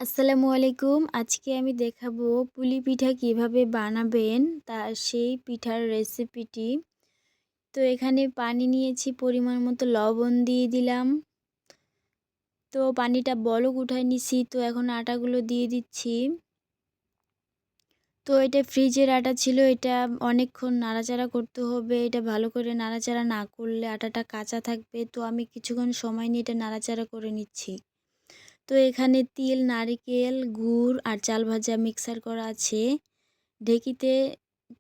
আসসালামু আলাইকুম। আজকে আমি দেখাবো পুলি পিঠা কিভাবে বানাবেন সেই পিঠার রেসিপিটি। তো এখানে পানি নিয়েছি, পরিমাণ মতো লবণ দিয়ে দিলাম। তো পানিটা বলক উঠায় নিছি। তো এখন আটাগুলো দিয়ে দিচ্ছি। তো এটা ফ্রিজের আটা ছিল, এটা অনেকক্ষণ নাড়াচাড়া করতে হবে। এটা ভালো করে নাড়াচাড়া না করলে আটাটা কাঁচা থাকবে। তো আমি কিছুক্ষণ সময় নিয়ে এটা নাড়াচাড়া করে নিচ্ছি। তো এখানে তিল, নারিকেল, গুড় আর চাল ভাজা মিক্সার করা আছে। ঢেঁকিতে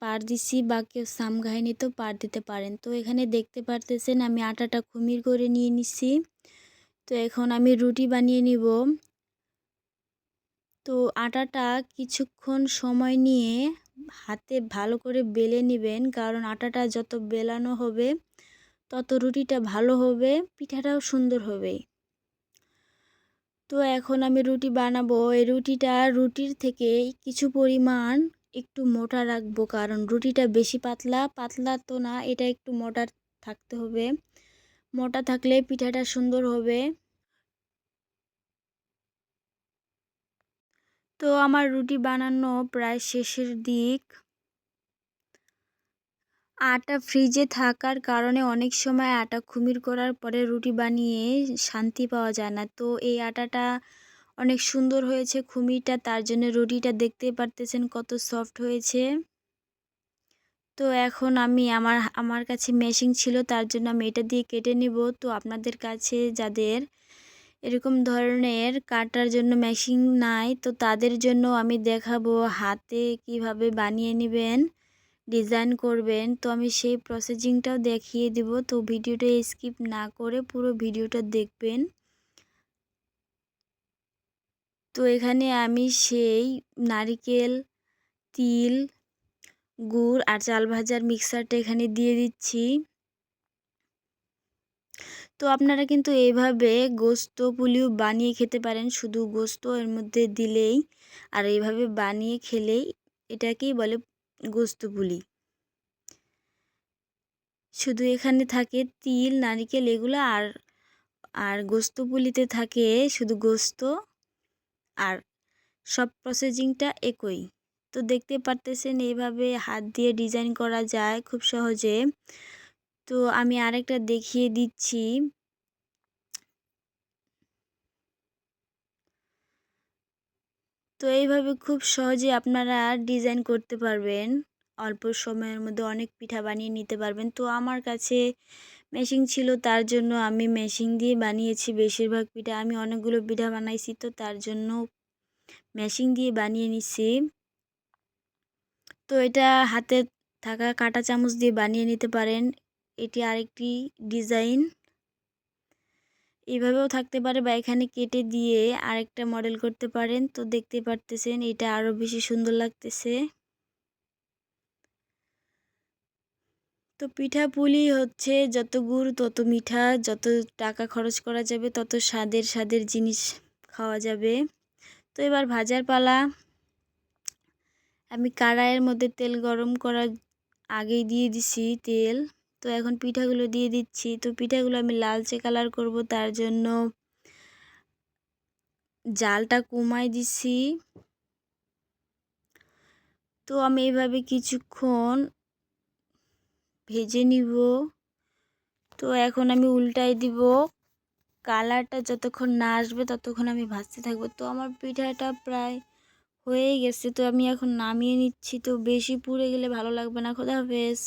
পাড় দিছি, বা কেউ সামঘাইনিতেও পাড় দিতে পারেন। তো এখানে দেখতে পারতেছেন আমি আটাটা খুমির করে নিয়ে নিছি। তো এখন আমি রুটি বানিয়ে নিব। তো আটাটা কিছুক্ষণ সময় নিয়ে হাতে ভালো করে বেলে নেবেন, কারণ আটাটা যত বেলানো হবে তত রুটিটা ভালো হবে, পিঠাটাও সুন্দর হবে। তো এখন আমি রুটি বানাবো। এই রুটির থেকে কিছু পরিমাণ একটু মোটা রাখবো, কারণ রুটিটা বেশি পাতলা পাতলা তো না, এটা একটু মোটা থাকতে হবে। মোটা থাকলে পিঠাটা সুন্দর হবে। তো আমার রুটি বানানো প্রায় শেষের দিক। আটা ফ্রিজে থাকার কারণে অনেক সময় আটা খুমির করার পরে রুটি বানিয়ে শান্তি পাওয়া যায় না। তো এই আটাটা অনেক সুন্দর হয়েছে খুমিটা, তার জন্য রুটিটা দেখতেই পারতেছেন কত সফট হয়েছে। তো এখন আমি আমার কাছে মেশিন ছিল, তার জন্য আমি এটা দিয়ে কেটে নিব। তো আপনাদের কাছে যাদের এরকম ধরনের কাটার জন্য মেশিন নাই, তো তাদের জন্য আমি দেখাবো হাতে কিভাবে বানিয়ে নেবেন, ডিজাইন করবেন। তো আমি সেই প্রসেসিংটাও দেখিয়ে দিব। তো ভিডিওটা স্কিপ না করে পুরো ভিডিওটা দেখবেন। তো এখানে আমি সেই নারিকেল, তিল, গুড় আর চাল ভাজার মিক্সারটা এখানে দিয়ে দিচ্ছি। তো আপনারা কিন্তু এইভাবে গোস্ত পুলিও বানিয়ে খেতে পারেন, শুধু গোস্ত এর মধ্যে দিলেই, আর এইভাবে বানিয়ে খেলেই এটাকেই বলে গোস্ত পুলি। শুধু এখানে থাকে তিল, নারিকেল এগুলো, আর আর গোস্ত পুলিতে থাকে শুধু গোস্ত, আর সব প্রসেসিংটা একই। তো দেখতে পারতেছেন এইভাবে হাত দিয়ে ডিজাইন করা যায় খুব সহজে। তো আমি আরেকটা দেখিয়ে দিচ্ছি। তো এইভাবে খুব সহজে আপনারা ডিজাইন করতে পারবেন, অল্প সময়ের মধ্যে অনেক পিঠা বানিয়ে নিতে পারবেন। তো আমার কাছে মেশিন ছিল, তার জন্য আমি মেশিন দিয়ে বানিয়েছি বেশিরভাগ পিঠা। আমি অনেকগুলো পিঠা বানাইছি, তো তার জন্য মেশিন দিয়ে বানিয়ে নিছি। তো এটা হাতে থাকা কাঁটা চামচ দিয়ে বানিয়ে নিতে পারেন, এটি আরেকটি ডিজাইন। এভাবেও থাকতে পারে, বা এখানে কেটে দিয়ে আরেকটা মডেল করতে পারেন। তো দেখতে পারতেছেন এটা আরো বেশি সুন্দর লাগতেছে। তো পিঠা পুলি হচ্ছে যত গুড় তত মিঠা, যত টাকা খরচ করা যাবে তত স্বাদের জিনিস খাওয়া যাবে। তো এবার ভাজার পালা। আমি কড়াইয়ের মধ্যে তেল গরম করার আগেই দিয়ে দিছি তেল। তো এখন পিঠাগুলো দিয়ে দিচ্ছি। তো পিঠাগুলো আমি লালচে কালার করব, তার জন্য জালটা কমাই দিছি। তো আমি এইভাবে কিছুক্ষণ ভেজে নিব। তো এখন আমি উল্টাই দিব। কালারটা যতক্ষণ না আসবে ততক্ষণ আমি ভাজতে থাকবো। তো আমার পিঠাটা প্রায় হয়েই গেছে। তো আমি এখন নামিয়ে নিচ্ছি। তো বেশি পুড়ে গেলে ভালো লাগবে না। খোদা হাফেজ।